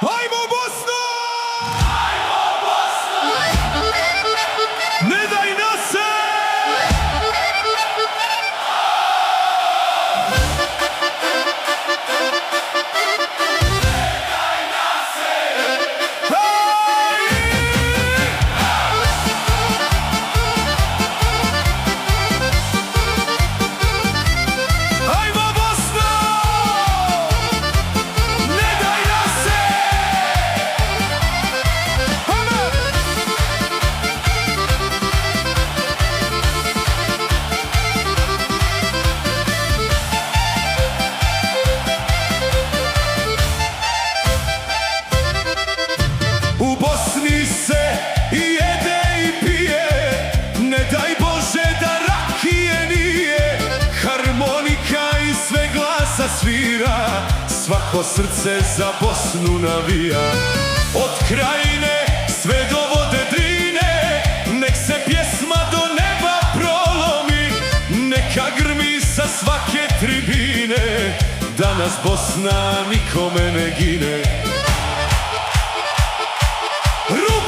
Ajmo Bosno! Ne daj nas se! Ajmo Bosno! Ne daj nas se! U Bosni se i jede i pije, ne daj Bože da rakije nije. Harmonika i sve glasa svira, svako srce za Bosnu navija. Od Krajine sve do vode Drine, nek se pjesma do neba prolomi, neka grmi sa svake tribine, danas Bosna nikome ne gine. Ruku